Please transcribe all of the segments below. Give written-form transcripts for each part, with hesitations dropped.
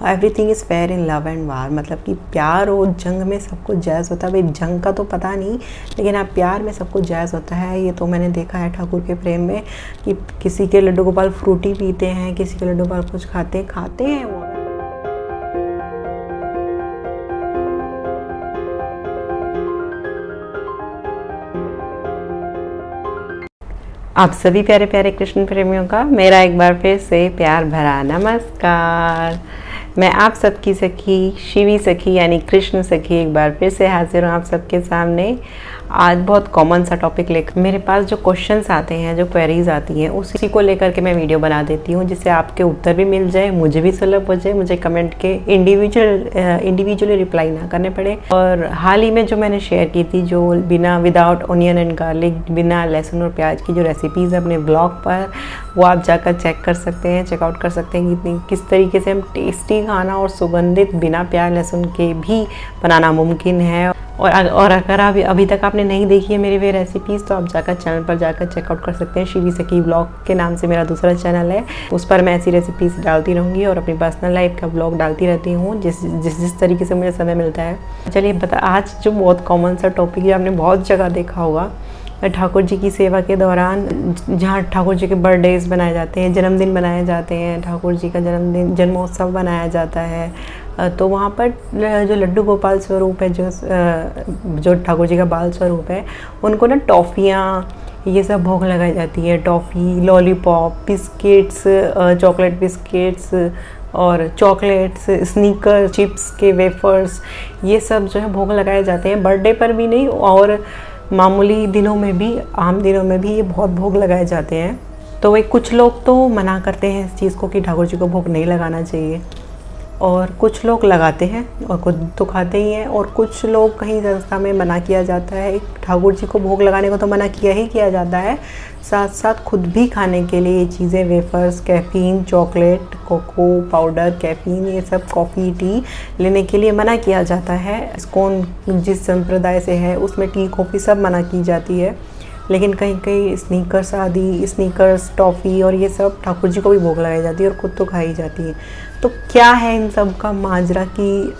Everything is fair in love and वार, मतलब कि प्यार और जंग में सब कुछ जायज़ होता है। भाई जंग का तो पता नहीं, लेकिन हाँ प्यार में सब कुछ जायज़ होता है। ये तो मैंने देखा है ठाकुर के प्रेम में कि किसी के लड्डू गोपाल फ्रूटी पीते हैं, किसी के लड्डू गोपाल कुछ खाते हैं वो। आप सभी प्यारे प्यारे कृष्ण प्रेमियों का मेरा एक बार फिर से प्यार भरा नमस्कार। मैं आप सबकी सखी शिवी सखी यानी कृष्ण सखी एक बार फिर से हाजिर हूँ आप सबके सामने। आज बहुत कॉमन सा टॉपिक लेकर मेरे पास जो क्वेश्चंस आते हैं, जो क्वेरीज आती हैं, उसी को लेकर के मैं वीडियो बना देती हूँ, जिससे आपके उत्तर भी मिल जाए, मुझे भी सुलभ हो जाए, मुझे कमेंट के इंडिविजुअली रिप्लाई ना करने पड़े। और हाल ही में जो मैंने शेयर की थी, जो विदाउट ऑनियन एंड गार्लिक, बिना लहसुन और प्याज की जो रेसिपीज़ अपने ब्लॉग पर, वो आप जाकर चेक कर सकते हैं, चेकआउट कर सकते हैं कि किस तरीके से हम टेस्टी खाना और सुगंधित बिना प्याज लहसुन के भी बनाना मुमकिन है। और अगर अभी तक आपने नहीं देखी है मेरी वे रेसिपीज़, तो आप जाकर चैनल पर जाकर चेकआउट कर सकते हैं। शिवी सखी ब्लॉग के नाम से मेरा दूसरा चैनल है, उस पर मैं ऐसी रेसिपीज़ डालती रहूँगी और अपनी पर्सनल लाइफ का ब्लॉग डालती रहती हूँ जिस तरीके से मुझे समय मिलता है। चलिए आज जो बहुत कॉमन सा टॉपिक है, आपने बहुत जगह देखा होगा, ठाकुर जी की सेवा के दौरान जहाँ ठाकुर जी के बर्थडेज बनाए जाते हैं, जन्मदिन बनाए जाते हैं, ठाकुर जी का जन्मोत्सव बनाया जाता है, तो वहाँ पर जो लड्डू गोपाल स्वरूप है, जो ठाकुर जी का बाल स्वरूप है, उनको ना टॉफ़ियाँ ये सब भोग लगाई जाती है। Toffee, lollipop, biscuits, chocolate biscuits और चॉकलेट्स, स्नीकर, चिप्स के वेफर्स, ये सब जो है भोग लगाए जाते हैं। बर्थडे पर भी नहीं और मामूली दिनों में भी, आम दिनों में भी ये बहुत भोग लगाए जाते हैं। तो वही कुछ लोग तो मना करते हैं इस चीज़ को कि ठाकुर जी को भोग नहीं लगाना चाहिए, और कुछ लोग लगाते हैं और खुद तो खाते ही हैं। और कुछ लोग कहीं संस्था में मना किया जाता है, ठाकुर जी को भोग लगाने को तो मना किया जाता है, साथ साथ खुद भी खाने के लिए ये चीज़ें, wafers, caffeine, chocolate, cocoa powder, caffeine, ये सब, कॉफ़ी, टी लेने के लिए मना किया जाता है। इस्कॉन जिस संप्रदाय से है उसमें टी कॉफ़ी सब मना की जाती है, लेकिन कहीं कहीं स्नीकर्स, टॉफ़ी और ये सब ठाकुर जी को भी भोग लगाई जाती है और खुद तो खाई जाती है। तो क्या है इन सब का माजरा कि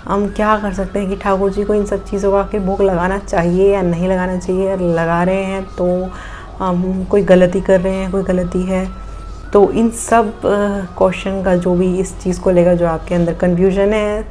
हम क्या कर सकते हैं कि ठाकुर जी को इन सब चीज़ों का आखिर भोग लगाना चाहिए या नहीं लगाना चाहिए? लगा रहे हैं तो हम कोई गलती कर रहे हैं, कोई गलती है? तो इन सब क्वेश्चन का जो भी इस चीज़ को लेकर जो आपके अंदर कन्फ्यूजन है,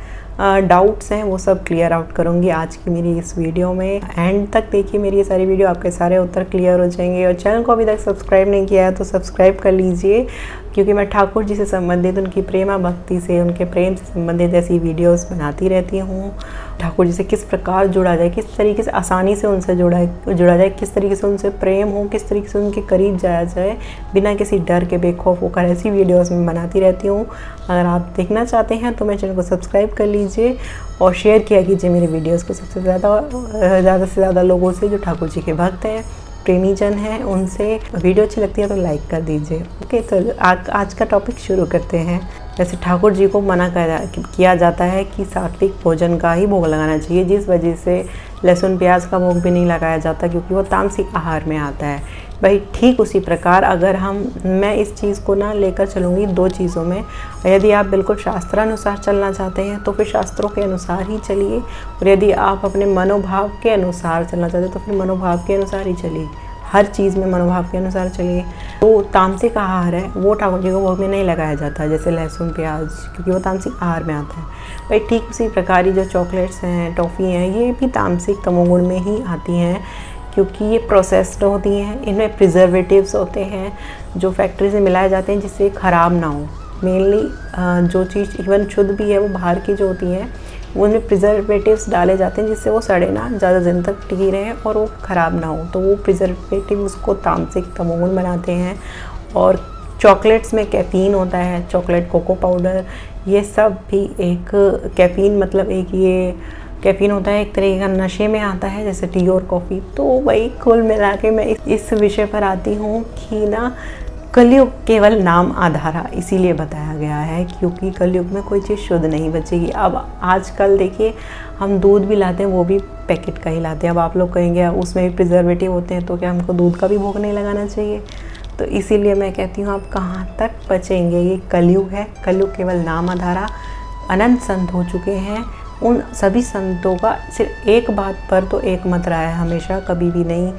डाउट्स हैं, वो सब क्लियर आउट करूँगी आज की मेरी इस वीडियो में। एंड तक देखिए मेरी ये सारी वीडियो, आपके सारे उत्तर क्लियर हो जाएंगे। और चैनल को अभी तक सब्सक्राइब नहीं किया है तो सब्सक्राइब कर लीजिए, क्योंकि मैं ठाकुर जी से संबंधित, उनकी प्रेमा भक्ति से, उनके प्रेम से संबंधित ऐसी वीडियोस बनाती रहती हूँ। ठाकुर जी से किस प्रकार जुड़ा जाए, किस तरीके से आसानी से उनसे जुड़ा जाए, किस तरीके से उनसे प्रेम हो, किस तरीके से उनके करीब जाया जाए बिना किसी डर के, बेखौफ होकर, ऐसी वीडियोस में बनाती रहती हूँ। अगर आप देखना चाहते हैं तो मेरे चैनल को सब्सक्राइब कर लीजिए और शेयर किया कीजिए मेरे वीडियोस को सबसे ज़्यादा से ज़्यादा लोगों से जो ठाकुर जी के भक्त हैं, प्रेमी जन हैं, उनसे। वीडियो अच्छी लगती है तो लाइक कर दीजिए। ओके, तो आज का टॉपिक शुरू करते हैं। वैसे ठाकुर जी को मना किया जाता है कि सात्विक भोजन का ही भोग लगाना चाहिए, जिस वजह से लहसुन प्याज का भोग भी नहीं लगाया जाता, क्योंकि वो तामसिक आहार में आता है। भाई ठीक उसी प्रकार अगर मैं इस चीज़ को ना लेकर चलूँगी दो चीज़ों में। यदि आप बिल्कुल शास्त्रानुसार चलना चाहते हैं तो फिर शास्त्रों के अनुसार ही चलिए, और यदि आप अपने मनोभाव के अनुसार चलना चाहते हैं तो फिर मनोभाव के अनुसार ही चलिए। हर चीज़ में मनोभाव के अनुसार चलिए। तो तामसिक आहार है वो ठाकुर जी को भोग में नहीं लगाया जाता, जैसे लहसुन प्याज, क्योंकि वो तामसिक आहार में आता है। भाई ठीक उसी प्रकार जो चॉकलेट्स हैं, टॉफ़ी हैं, ये भी तामसिक तमोगुण में ही आती हैं, क्योंकि ये प्रोसेस्ड होती हैं। इनमें प्रिजर्वेटिव्स होते हैं जो फैक्ट्री से मिलाए जाते हैं, जिससे ख़राब ना हो। मेनली जो चीज़ इवन शुद्ध भी है वो बाहर की जो होती हैं, उनमें प्रिजर्वेटिव्स डाले जाते हैं जिससे वो सड़े ना, ज़्यादा दिन तक टिकी रहें और वो ख़राब ना हो। तो वो प्रिजर्वेटिव उसको तामसिक तमोगुण बनाते हैं। और चॉकलेट्स में कैफ़ीन होता है, चॉकलेट, कोको पाउडर, ये सब भी एक कैफ़ीन, मतलब एक ये कैफ़ीन होता है, एक तरीके का नशे में आता है, जैसे टी और कॉफ़ी। तो वही कुल मिला के मैं इस विषय पर आती हूँ कि ना कलयुग केवल नाम आधारा इसीलिए बताया गया है, क्योंकि कलयुग में कोई चीज़ शुद्ध नहीं बचेगी। अब आजकल देखिए हम दूध भी लाते हैं, वो भी पैकेट का ही लाते हैं। अब आप लोग कहेंगे उसमें भी प्रिजर्वेटिव होते हैं, तो क्या हमको दूध का भी भोग नहीं लगाना चाहिए? तो इसीलिए मैं कहती हूँ आप कहाँ तक बचेंगे। ये कलयुग है, कलयुग केवल नाम आधारा। अनंत संत हो चुके हैं, उन सभी संतों का सिर्फ एक बात पर तो एक मत रहा है, हमेशा कभी भी नहीं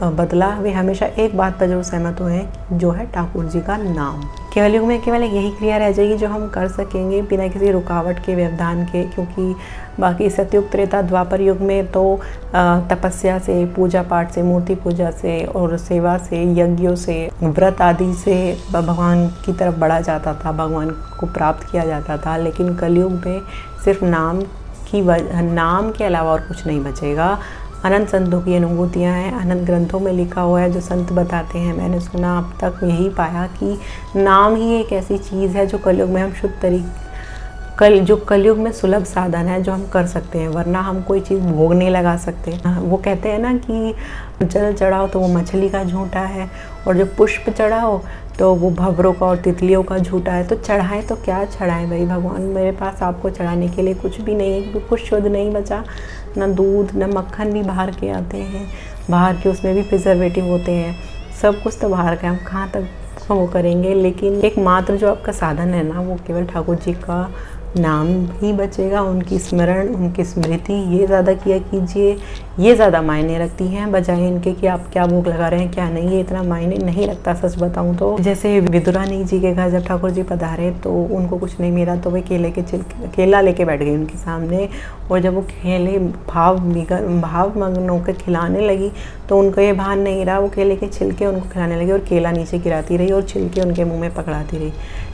बदला। वे हमेशा एक बात पर जरूर सहमत हुए हैं, जो है ठाकुर जी का नाम। केवल युग में केवल यही क्रिया रह जाएगी जो हम कर सकेंगे बिना किसी रुकावट के, व्यवधान के, क्योंकि बाकी सतयुग, त्रेता, द्वापर युग में तो तपस्या से, पूजा पाठ से, मूर्ति पूजा से और सेवा से, यज्ञों से, व्रत आदि से भगवान की तरफ बढ़ा जाता था, भगवान को प्राप्त किया जाता था। लेकिन कलयुग में सिर्फ नाम के अलावा और कुछ नहीं बचेगा। अनंत संतों की अनुभूतियाँ हैं, अनंत ग्रंथों में लिखा हुआ है, जो संत बताते हैं। मैंने सुना अब तक यही पाया कि नाम ही एक ऐसी चीज़ है जो कलयुग में हम जो कलयुग में सुलभ साधन है, जो हम कर सकते हैं, वरना हम कोई चीज़ भोग नहीं लगा सकते। वो कहते हैं ना कि जल चढ़ाओ तो वो मछली का झूठा है, और जो पुष्प चढ़ाओ तो वो भंवरों का और तितलियों का झूठा है। तो चढ़ाएं तो क्या चढ़ाएं भाई भगवान, मेरे पास आपको चढ़ाने के लिए कुछ भी नहीं है, क्योंकि कुछ शुद्ध नहीं बचा, ना दूध ना मक्खन भी बाहर के आते हैं, बाहर के उसमें भी प्रिजर्वेटिव होते हैं, सब कुछ तो बाहर का, हम कहाँ तक वो करेंगे। लेकिन एकमात्र जो आपका साधन है ना, वो केवल ठाकुर जी का नाम ही बचेगा, उनकी स्मरण, उनकी स्मृति, ये ज़्यादा किया कीजिए। ये ज़्यादा मायने रखती हैं बजाय इनके कि आप क्या भोग लगा रहे हैं क्या नहीं, ये इतना मायने नहीं रखता सच बताऊं तो। जैसे विदुरानी जी के घर जब ठाकुर जी पधारे तो उनको कुछ नहीं मिला, तो वे केला लेके बैठ गए उनके सामने, और जब वो केले भाव मग्न होकर खिलाने लगी तो उनको ये भान नहीं रहा, वो केले के छिलके उनको खिलाने लगी और केला नीचे गिराती रही और छिलके उनके मुँह में पकड़ाती रही।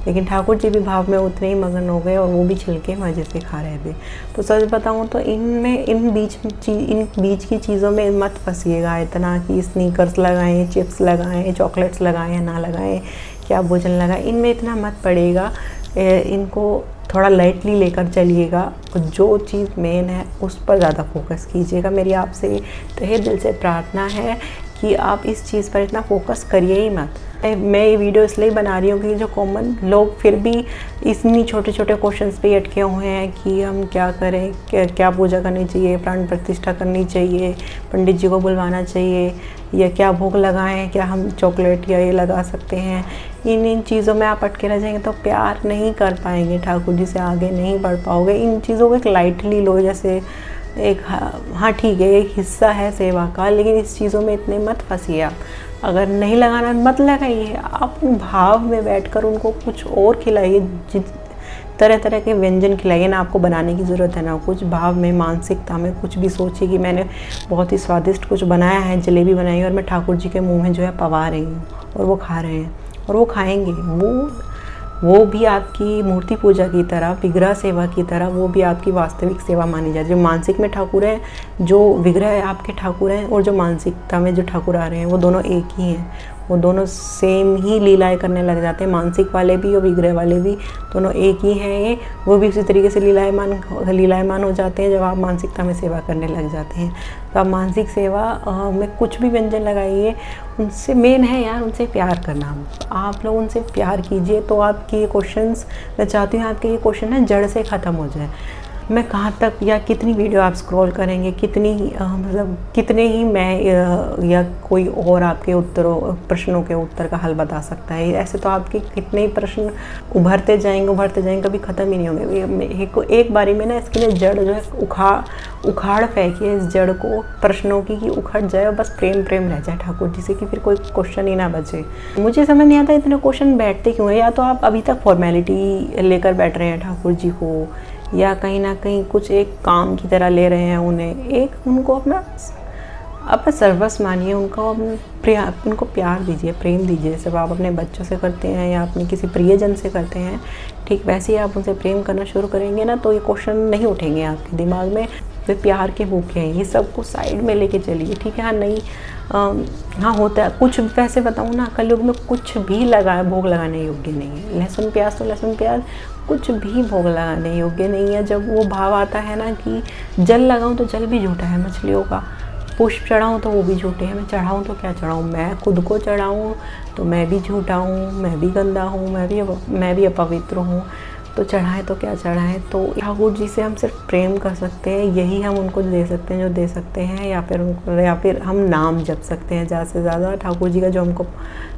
लेकिन ठाकुर जी भी भाव में उतने ही मगन हो गए और वो भी छिलके मजे से खा रहे थे। तो सच बताऊं तो इन बीच की चीज़ों में मत फंसिएगा इतना कि स्नीकर्स लगाएं, चिप्स लगाएं, चॉकलेट्स लगाएं या ना लगाएं, क्या भोजन लगाएं, इनमें इतना मत पड़ेगा। इनको थोड़ा लाइटली लेकर चलिएगा, जो चीज़ मेन है उस पर ज़्यादा फोकस कीजिएगा। मेरी आपसे तहे दिल से प्रार्थना है कि आप इस चीज़ पर इतना फोकस करिए ही मत। मैं ये वीडियो इसलिए बना रही हूँ कि जो कॉमन लोग फिर भी इतनी छोटे छोटे क्वेश्चंस पे अटके हुए हैं कि हम क्या करें, क्या पूजा करनी चाहिए, प्राण प्रतिष्ठा करनी चाहिए, पंडित जी को बुलवाना चाहिए, या क्या भोग लगाएं, क्या हम चॉकलेट या ये लगा सकते हैं। इन चीज़ों में आप अटके रह जाएंगे तो प्यार नहीं कर पाएंगे, ठाकुर जी से आगे नहीं बढ़ पाओगे। इन चीज़ों को एक लाइटली लो, जैसे एक हाँ ठीक है एक हिस्सा है सेवा का, लेकिन इस चीज़ों में इतने मत फंसिए आप। अगर नहीं लगाना मत लगाइए, आप भाव में बैठकर उनको कुछ और खिलाइए, तरह तरह के व्यंजन खिलाइए ना, आपको बनाने की ज़रूरत है ना कुछ, भाव में, मानसिकता में कुछ भी सोचिए कि मैंने बहुत ही स्वादिष्ट कुछ बनाया है, जलेबी बनाई है और मैं ठाकुर जी के मुँह में जो है पवा रही हूँ और वो खा रहे हैं और वो खाएँगे। वो भी आपकी मूर्ति पूजा की तरह, विग्रह सेवा की तरह, वो भी आपकी वास्तविक सेवा मानी जाती है। जो मानसिक में ठाकुर हैं, जो विग्रह आपके ठाकुर हैं, और जो मानसिकता में जो ठाकुर आ रहे हैं, वो दोनों एक ही हैं, वो दोनों सेम ही लीलाएं करने लग जाते हैं। मानसिक वाले भी और विग्रह वाले भी दोनों एक ही हैं, ये वो भी उसी तरीके से लीलायमान हो जाते हैं जब आप मानसिकता में सेवा करने लग जाते हैं। तो आप मानसिक सेवा में कुछ भी व्यंजन लगाइए, उनसे मेन है यार उनसे प्यार करना। आप लोग उनसे प्यार कीजिए तो आपके ये क्वेश्चंस, मैं चाहती हूँ आपके ये क्वेश्चन है जड़ से ख़त्म हो जाए। मैं कहाँ तक या कितनी वीडियो आप स्क्रॉल करेंगे, कितने ही मैं या कोई और आपके प्रश्नों के उत्तर का हल बता सकता है। ऐसे तो आपके कितने ही प्रश्न उभरते जाएंगे, कभी ख़त्म ही नहीं होंगे। एक बारी में ना इसके लिए जड़ जो है उखाड़ फेंकिए इस जड़ को प्रश्नों की, कि उखड़ जाए और बस प्रेम रह जाए ठाकुर जी से, कि फिर कोई क्वेश्चन ही ना बचे। मुझे समझ नहीं आता इतने क्वेश्चन बैठते क्यों है। या तो आप अभी तक फॉर्मेलिटी लेकर बैठ रहे हैं ठाकुर जी को, या कहीं ना कहीं कुछ एक काम की तरह ले रहे हैं उन्हें। एक उनको अपना सर्वस्व मानिए, उनको प्यार दीजिए, प्रेम दीजिए। जैसे आप अपने बच्चों से करते हैं या अपने किसी प्रियजन से करते हैं, ठीक वैसे ही आप उनसे प्रेम करना शुरू करेंगे ना, तो ये क्वेश्चन नहीं उठेंगे आपके दिमाग में। वे प्यार के भूखे हैं, ये सब को साइड में लेके चलिए, ठीक है। हाँ नहीं हाँ होता है कुछ, वैसे बताऊँ ना, कलयुग में कुछ भी भोग लगाने योग्य नहीं है। लहसुन प्याज तो लहसुन प्याज, कुछ भी भोग लगाने योग्य नहीं है। जब वो भाव आता है ना कि जल लगाऊं तो जल भी झूठा है मछलियों का, पुष्प चढ़ाऊं तो वो भी झूठे हैं, मैं चढ़ाऊं तो क्या चढ़ाऊं, मैं खुद को चढ़ाऊं तो मैं भी झूठा हूँ, मैं भी गंदा हूँ, मैं भी अपवित्र हूँ। तो चढ़ाएं तो क्या चढ़ाएं। तो ठाकुर जी से हम सिर्फ प्रेम कर सकते हैं, यही हम उनको दे सकते हैं जो दे सकते हैं, या फिर हम नाम जप सकते हैं ज़्यादा से ज़्यादा। ठाकुर जी का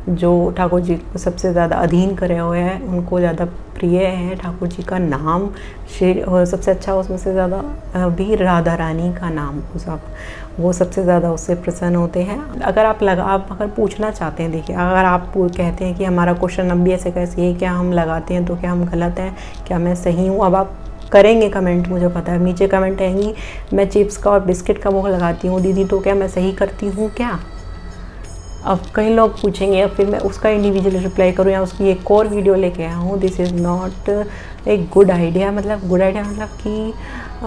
जो ठाकुर जी को सबसे ज़्यादा अधीन करे हुए हैं, उनको ज़्यादा प्रिय है ठाकुर जी का नाम। सबसे अच्छा उसमें से ज़्यादा भी राधा रानी का नाम, वो सबसे ज़्यादा उससे प्रसन्न होते हैं। अगर आप अगर पूछना चाहते हैं, देखिए अगर आप कहते हैं कि हमारा क्वेश्चन अब भी ऐसे कैसे है, क्या हम लगाते हैं तो क्या हम गलत हैं, क्या मैं सही हूँ। अब आप करेंगे कमेंट, मुझे पता है नीचे कमेंट आएंगी, मैं चिप्स का और बिस्किट का वो लगाती हूँ दीदी, तो क्या मैं सही करती हूँ क्या। अब कई लोग पूछेंगे, अब फिर मैं उसका इंडिविजुअल रिप्लाई करूँ या उसकी एक और वीडियो लेके आया हूँ। This is not a good idea. मतलब गुड आइडिया मतलब कि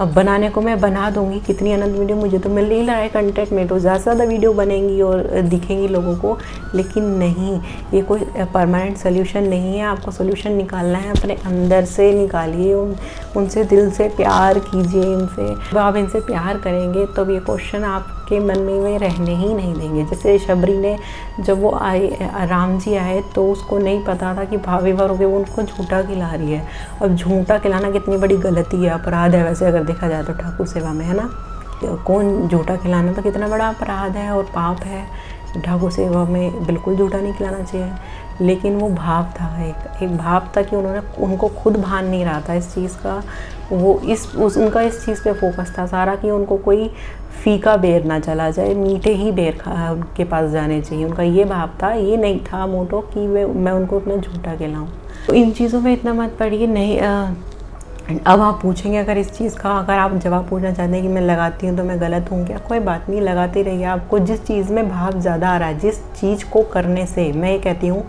बनाने को मैं बना दूँगी, कितनी अनंत वीडियो मुझे तो मिल ही रहा है कंटेंट में, तो ज़्यादा से ज़्यादा वीडियो बनेंगी और दिखेंगी लोगों को। लेकिन नहीं, ये कोई परमानेंट सोल्यूशन नहीं है। आपको सोल्यूशन निकालना है अपने अंदर से, निकालिए उनसे दिल से प्यार कीजिए इनसे। जब आप इनसे प्यार करेंगे तो ये क्वेश्चन आपके मन में रहने ही नहीं देंगे। जैसे शबरी ने, जब वो आए, राम जी आए, तो उसको नहीं पता था कि भाभी भर होकर वो उनको झूठा खिला रही है। अब झूठा खिलाना कितनी बड़ी गलती है, अपराध है वैसे अगर देखा जाए तो ठाकुर सेवा में, है ना। कौन झूठा खिलाना तो कितना बड़ा अपराध है और पाप है। ठाकुर सेवा में बिल्कुल झूठा नहीं खिलाना चाहिए। लेकिन वो भाव था, एक भाव था कि उनको खुद भान नहीं रहा था इस चीज़ का। उनका इस चीज़ पे फोकस था सारा कि उनको कोई फीका बेर ना चला जाए, मीठे ही बेर उनके पास जाने चाहिए। उनका ये भाव था, ये नहीं था मोटो कि मैं उनको अपना झूठा खिलाऊँ। तो इन चीज़ों में इतना मत पड़िए। नहीं, अब आप पूछेंगे अगर इस चीज़ का अगर आप जवाब पूछना चाहते हैं कि मैं लगाती हूँ तो मैं गलत हूँ क्या, कोई बात नहीं, लगाते रहिए। आपको जिस चीज़ में भाव ज़्यादा आ रहा है, जिस चीज़ को करने से, मैं ये कहती हूँ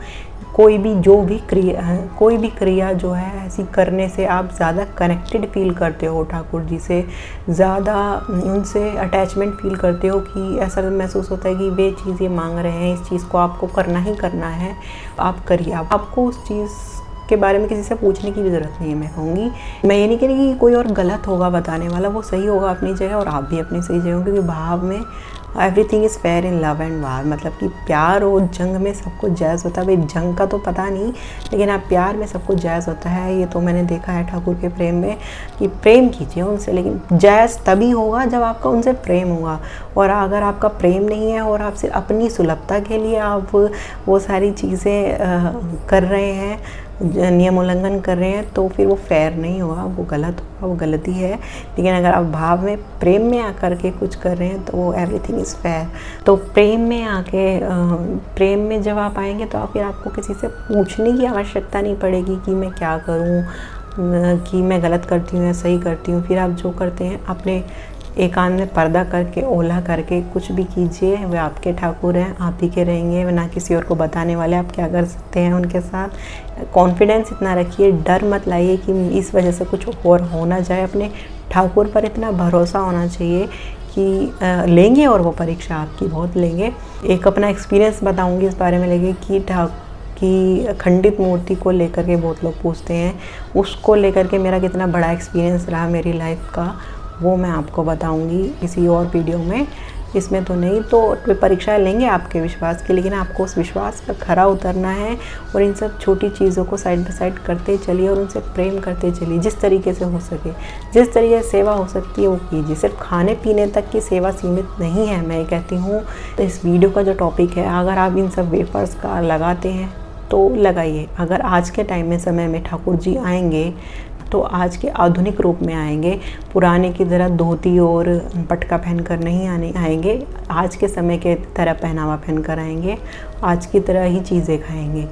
कोई भी क्रिया जो है ऐसी करने से आप ज़्यादा कनेक्टेड फील करते हो ठाकुर जी से, ज़्यादा उनसे अटैचमेंट फील करते हो कि ऐसा महसूस होता है कि वे चीज़ ये मांग रहे हैं, इस चीज़ को आपको करना ही करना है, आप करिए। आपको उस चीज़ के बारे में किसी से पूछने की भी ज़रूरत नहीं है। मैं कहूँगी, मैं ये नहीं कह रही कि कोई और गलत होगा बताने वाला, वो सही होगा अपनी जगह और आप भी अपनी सही जगह, क्योंकि भाव में everything is fair in love and वार। मतलब कि प्यार और जंग में सब कुछ जायज़ होता है। भाई जंग का तो पता नहीं, लेकिन आप प्यार में सब कुछ जायज़ होता है। ये तो मैंने देखा है ठाकुर के प्रेम में कि प्रेम कीजिए उनसे, लेकिन जायज़ तभी होगा जब आपका उनसे प्रेम होगा। और अगर आपका प्रेम नहीं है और आप सिर्फ अपनी सुलभता के लिए आप वो सारी चीज़ें कर रहे हैं, नियम उल्लंघन कर रहे हैं, तो फिर वो फेयर नहीं होगा, वो गलत होगा, वो गलती है। लेकिन अगर आप भाव में, प्रेम में आकर के कुछ कर रहे हैं तो वो एवरीथिंग इज़ फेयर। तो प्रेम में जब आप आएंगे तो फिर आपको किसी से पूछने की आवश्यकता नहीं पड़ेगी कि मैं क्या करूं, कि मैं गलत करती हूँ या सही करती हूँ। फिर आप जो करते हैं अपने एकांत में पर्दा करके, ओला करके कुछ भी कीजिए, वे आपके ठाकुर हैं, आप ही के रहेंगे, ना किसी और को बताने वाले। आप क्या कर सकते हैं उनके साथ, कॉन्फिडेंस इतना रखिए, डर मत लाइए कि इस वजह से कुछ और हो ना जाए। अपने ठाकुर पर इतना भरोसा होना चाहिए कि लेंगे, और वो परीक्षा आपकी बहुत लेंगे। एक अपना एक्सपीरियंस बताऊंगी इस बारे में लेके कि खंडित मूर्ति को लेकर के बहुत लोग पूछते हैं, उसको लेकर के मेरा कितना बड़ा एक्सपीरियंस रहा मेरी लाइफ का, वो मैं आपको बताऊंगी किसी और वीडियो में। इसमें तो नहीं, तो परीक्षा लेंगे आपके विश्वास की, लेकिन आपको उस विश्वास पर खरा उतरना है और इन सब छोटी चीज़ों को साइड बाय साइड करते चलिए और उनसे प्रेम करते चलिए। जिस तरीके से हो सके, जिस तरीके से सेवा हो सकती है वो कीजिए। सिर्फ खाने पीने तक की सेवा सीमित नहीं है। मैं कहती हूँ इस वीडियो का जो टॉपिक है, अगर आप इन सब वेफर्स का लगाते हैं तो लगाइए। अगर आज के टाइम में, समय में ठाकुर जी आएंगे तो आज के आधुनिक रूप में आएंगे, पुराने की तरह धोती और पटका पहनकर नहीं आएंगे। आज के समय के तरह पहनावा पहनकर आएंगे, आज की तरह ही चीज़ें खाएंगे।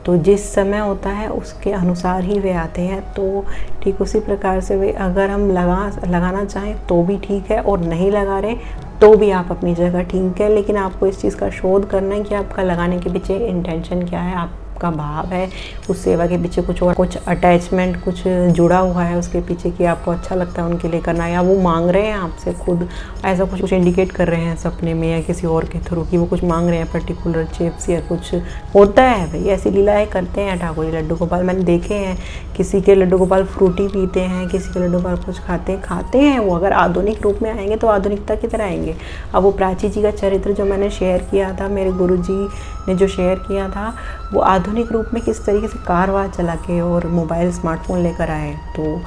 तो जिस समय होता है उसके अनुसार ही वे आते हैं। तो ठीक उसी प्रकार से वे, अगर हम लगाना चाहें तो भी ठीक है, और नहीं लगा रहे तो भी आप अपनी जगह ठीक है। लेकिन आपको इस चीज़ का शोध करना है कि आपका लगाने के पीछे इंटेंशन क्या है, आपका भाव है उस सेवा के पीछे कुछ और, कुछ अटैचमेंट कुछ जुड़ा हुआ है उसके पीछे कि आपको अच्छा लगता है उनके लिए करना, या वो मांग रहे हैं आपसे खुद, ऐसा कुछ इंडिकेट कर रहे हैं सपने में या किसी और के थ्रू कि वो कुछ मांग रहे हैं, पर्टिकुलर चिप्स या कुछ होता है। भाई ऐसी लीलाएं करते हैं ठाकुर जी लड्डू गोपाल, मैंने देखे हैं। किसी के लड्डू गोपाल फ्रूटी पीते हैं, किसी के लड्डू गोपाल कुछ खाते हैं। वो अगर आधुनिक रूप में आएंगे तो आधुनिकता की तरह आएंगे। अब वो प्राची जी का चरित्र जो मैंने शेयर किया था, मेरे गुरु जी ने जो शेयर किया था वो आधुनिक रूप में किस तरीके से कार वार चला के और मोबाइल स्मार्टफोन लेकर आए। तो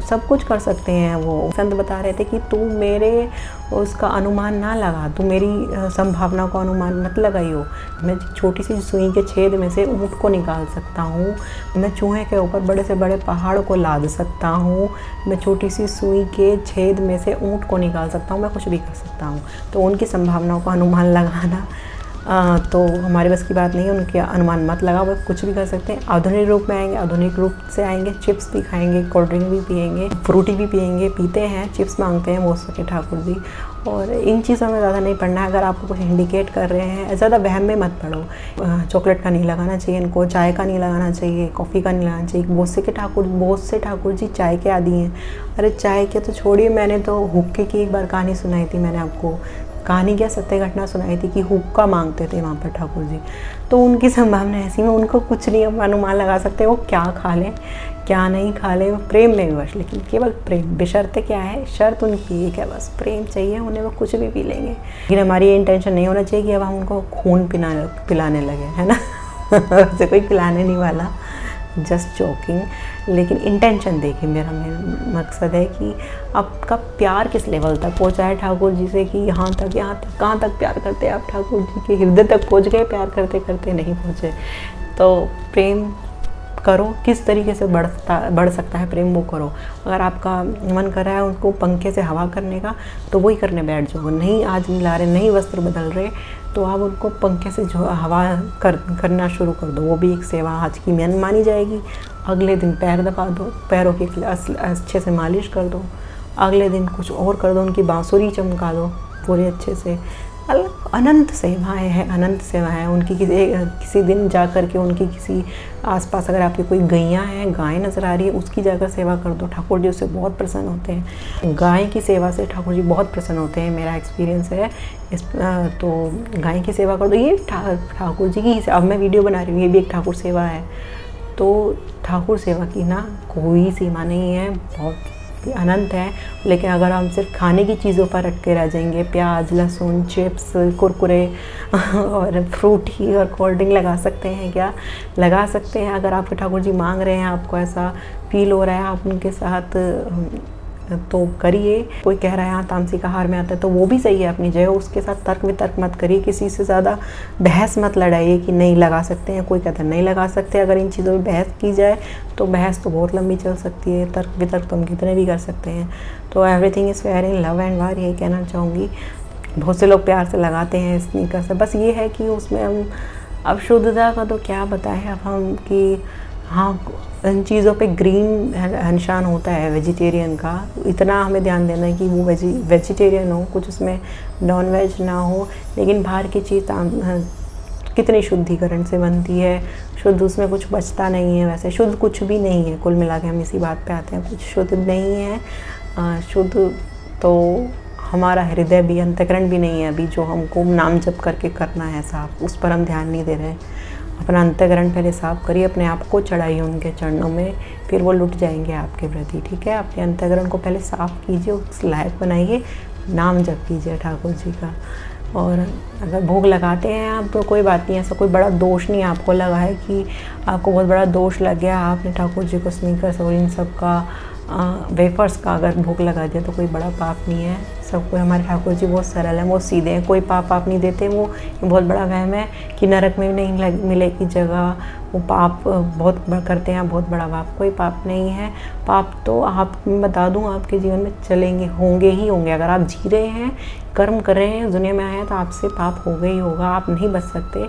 सब कुछ कर सकते हैं। वो संत बता रहे थे कि तू मेरे उसका अनुमान ना लगा, तू मेरी संभावना का अनुमान मत लगाइयो। मैं छोटी सी सुई के छेद में से ऊँट को निकाल सकता हूँ, मैं चूहे के ऊपर बड़े से बड़े पहाड़ को लाद सकता हूँ, मैं छोटी सी सुई के छेद में से ऊँट को निकाल सकता हूँ, मैं कुछ भी कर सकता हूँ। तो उनकी संभावनाओं का अनुमान लगाना तो हमारे बस की बात नहीं है। उनके अनुमान मत लगा, वो कुछ भी कर सकते हैं। आधुनिक रूप में आएंगे, आधुनिक रूप से आएंगे, चिप्स भी खाएंगे, कोल्ड ड्रिंक भी पिएंगे, फ्रूटी भी पिएंगे, पीते हैं, चिप्स मांगते हैं वो सके ठाकुर जी। और इन चीज़ों में ज़्यादा नहीं पढ़ना है। अगर आपको कुछ इंडिकेट कर रहे हैं, ज़्यादा वहम में मत पढ़ो। चॉकलेट का नहीं लगाना चाहिए इनको, चाय का नहीं लगाना चाहिए, कॉफ़ी का नहीं लगाना चाहिए। बहुत से ठाकुर जी चाय के आदी हैं। अरे चाय के तो छोड़िए, मैंने तो हुक्के की एक बार कहानी सुनाई थी, मैंने आपको कहानी क्या सत्य घटना सुनाई थी कि हुक्का मांगते थे वहाँ पर ठाकुर जी। तो उनकी संभावना ऐसी में उनको कुछ नहीं अनुमान लगा सकते वो क्या खा लें क्या नहीं खा लें, वो प्रेम में विवश, लेकिन केवल प्रेम। बेशर्ते क्या है, शर्त उनकी एक है, बस प्रेम चाहिए उन्हें, वो कुछ भी पी लेंगे। लेकिन हमारी ये इंटेंशन नहीं होना चाहिए कि अब हम उनको खून पिलाने लगे, है ना। वैसे कोई पिलाने नहीं वाला, जस्ट जोकिंग। लेकिन इंटेंशन देखिए, मेरा मकसद है कि आपका प्यार किस लेवल तक पहुँचा है ठाकुर जी से, कि यहाँ तक कहाँ तक प्यार करते हैं आप ठाकुर जी के हृदय तक पहुँच गए, प्यार करते करते नहीं पहुँचे। तो प्रेम करो, किस तरीके से बढ़ सकता है प्रेम, वो करो। अगर आपका मन कर रहा है उनको पंखे से हवा करने का, तो वही करने बैठ जाओ। नहीं आज ला रहे, नहीं वस्त्र बदल रहे, तो आप उनको पंखे से जो हवा करना शुरू कर दो। वो भी एक सेवा आज की मानी जाएगी। अगले दिन पैर दबा दो, पैरों की अच्छे से मालिश कर दो। अगले दिन कुछ और कर दो, उनकी बांसुरी चमका दो पूरे अच्छे से। अनंत सेवाएं हैं, अनंत सेवाएं हैं उनकी। किसी दिन जा कर के उनकी किसी आसपास अगर आपकी कोई गैया हैं, गाय नज़र आ रही है, उसकी जाकर सेवा कर दो। ठाकुर जी उससे बहुत प्रसन्न होते हैं। गाय की सेवा से ठाकुर जी बहुत प्रसन्न होते हैं, मेरा एक्सपीरियंस है। तो गाय की सेवा कर दो। ये ठाकुर जी की, अब मैं वीडियो बना रही हूँ, ये भी एक ठाकुर सेवा है। तो ठाकुर सेवा की ना कोई सीमा नहीं है, बहुत अनंत है। लेकिन अगर हम सिर्फ खाने की चीज़ों पर अटके रह जाएंगे, प्याज, लहसुन, चिप्स, कुरकुरे और फ्रूटी और कोल्ड ड्रिंक लगा सकते हैं क्या? लगा सकते हैं। अगर आपके ठाकुर जी मांग रहे हैं, आपको ऐसा फील हो रहा है आप उनके साथ, तो करिए। कोई कह रहा है यहाँ तामसिक आहार में आता है, तो वो भी सही है अपनी जगह। उसके साथ तर्क वितर्क मत करिए, किसी से ज़्यादा बहस मत लड़ाइए कि नहीं लगा सकते हैं। कोई कहता है नहीं लगा सकते। अगर इन चीज़ों में बहस की जाए तो बहस तो बहुत लंबी चल सकती है, तर्क वितर्क तो हम कितने भी कर सकते हैं। तो everything is fair in love and वार, यही कहना चाहूँगी। बहुत से लोग प्यार से लगाते हैं स्नीकर से, बस ये है कि उसमें हम अब शुद्धता का तो क्या बताएं अब हम कि हाँ, इन चीज़ों पे ग्रीन निशान होता है वेजिटेरियन का। इतना हमें ध्यान देना है कि वो वेजिटेरियन हो, कुछ उसमें नॉन वेज ना हो। लेकिन बाहर की चीज़ कितनी शुद्धिकरण से बनती है, शुद्ध उसमें कुछ बचता नहीं है। वैसे शुद्ध कुछ भी नहीं है, कुल मिला के हम इसी बात पे आते हैं, कुछ शुद्ध नहीं है। शुद्ध तो हमारा हृदय भी, अंतःकरण भी नहीं है अभी, जो हमको नाम जप करके करना है साफ, उस पर हम ध्यान नहीं दे रहे। अपना अंतःकरण पहले साफ़ करिए, अपने आप को चढ़ाइए उनके चरणों में, फिर वो लुट जाएंगे आपके प्रति। ठीक है, अपने अंतःकरण को पहले साफ़ कीजिए, उस लायक बनाइए, नाम जप कीजिए ठाकुर जी का। और अगर भोग लगाते हैं आप तो कोई बात नहीं, ऐसा कोई बड़ा दोष नहीं आपको लगा है कि आपको बहुत बड़ा दोष लग गया, आपने ठाकुर जी को स्नीकर्स और इन सब का वेफर्स का अगर भोग लगा दिया तो कोई बड़ा पाप नहीं है। सब कोई, हमारे ठाकुर जी बहुत सरल हैं, बहुत सीधे हैं, कोई पाप आप नहीं देते। वो बहुत बड़ा वहम है कि नरक में नहीं मिलेगी जगह, वो पाप बहुत करते हैं, बहुत बड़ा पाप। कोई पाप नहीं है। पाप तो आप, मैं बता दूं, आपके जीवन में चलेंगे, होंगे ही होंगे। अगर आप जी रहे हैं, कर्म कर रहे हैं, दुनिया में आए हैं, तो आपसे पाप होगा ही होगा, आप नहीं बच सकते।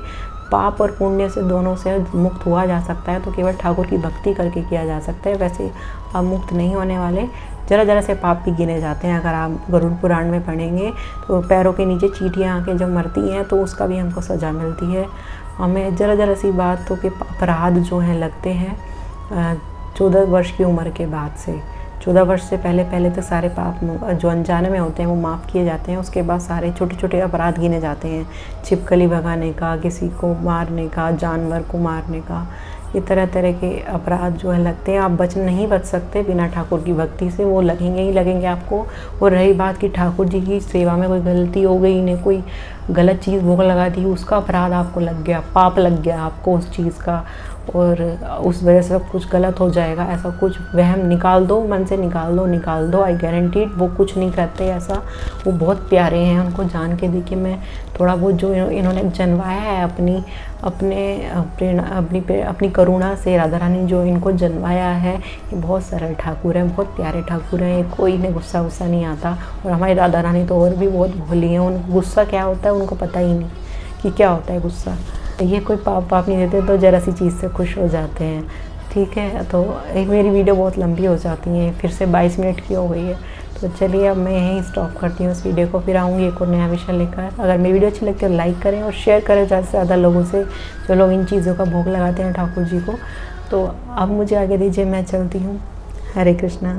पाप और पुण्य से, दोनों से मुक्त हुआ जा सकता है तो केवल ठाकुर की भक्ति करके किया जा सकता है। वैसे आप मुक्त नहीं होने वाले। जरा जरा से पाप भी गिने जाते हैं। अगर आप गरुड़ पुराण में पढ़ेंगे तो पैरों के नीचे चींटियाँ आके जब मरती हैं तो उसका भी हमको सज़ा मिलती है। हमें जरा जरा सी बात तो कि अपराध जो हैं लगते हैं 14 वर्ष की उम्र के बाद से। 14 वर्ष से पहले तो सारे पाप जो अनजाने में होते हैं वो माफ़ किए जाते हैं। उसके बाद सारे छोटे छोटे अपराध गिने जाते हैं, छिपकली भगाने का, किसी को मारने का, जानवर को मारने का, ये तरह तरह के अपराध जो है लगते हैं। आप नहीं बच सकते बिना ठाकुर की भक्ति से, वो लगेंगे ही लगेंगे आपको। और रही बात कि ठाकुर जी की सेवा में कोई गलती हो गई, इन्हें कोई गलत चीज़ भोग लगा दी, उसका अपराध आपको लग गया, पाप लग गया आपको उस चीज़ का, और उस वजह से सब कुछ गलत हो जाएगा, ऐसा कुछ वहम निकाल दो, मन से निकाल दो। आई गारंटीड वो कुछ नहीं करते ऐसा। वो बहुत प्यारे हैं, उनको जान के देखिए मैं थोड़ा बहुत जो इन्होंने जनवाया है अपनी करुणा से, राधा रानी जो इनको जनवाया है, ये बहुत सरल ठाकुर हैं, बहुत प्यारे ठाकुर हैं, कोई इन्हें गुस्सा नहीं आता। और हमारी राधा रानी तो और भी बहुत भोली हैं, उनको गुस्सा क्या होता है उनको पता ही नहीं कि क्या होता है गुस्सा। ये कोई पाप नहीं देते तो ज़रा सी चीज़ से खुश हो जाते हैं। ठीक है, तो एक मेरी वीडियो बहुत लंबी हो जाती है, फिर से 22 मिनट की हो गई है, तो चलिए अब मैं यहीं स्टॉप करती हूँ इस वीडियो को, फिर आऊँगी एक और नया विषय लेकर। अगर मेरी वीडियो अच्छी लगती है तो लाइक करें और शेयर करें ज़्यादा से ज़्यादा लोगों से जो लोग इन चीज़ों का भोग लगाते हैं ठाकुर जी को। तो अब मुझे आगे दीजिए, मैं चलती हूँ। हरे कृष्णा।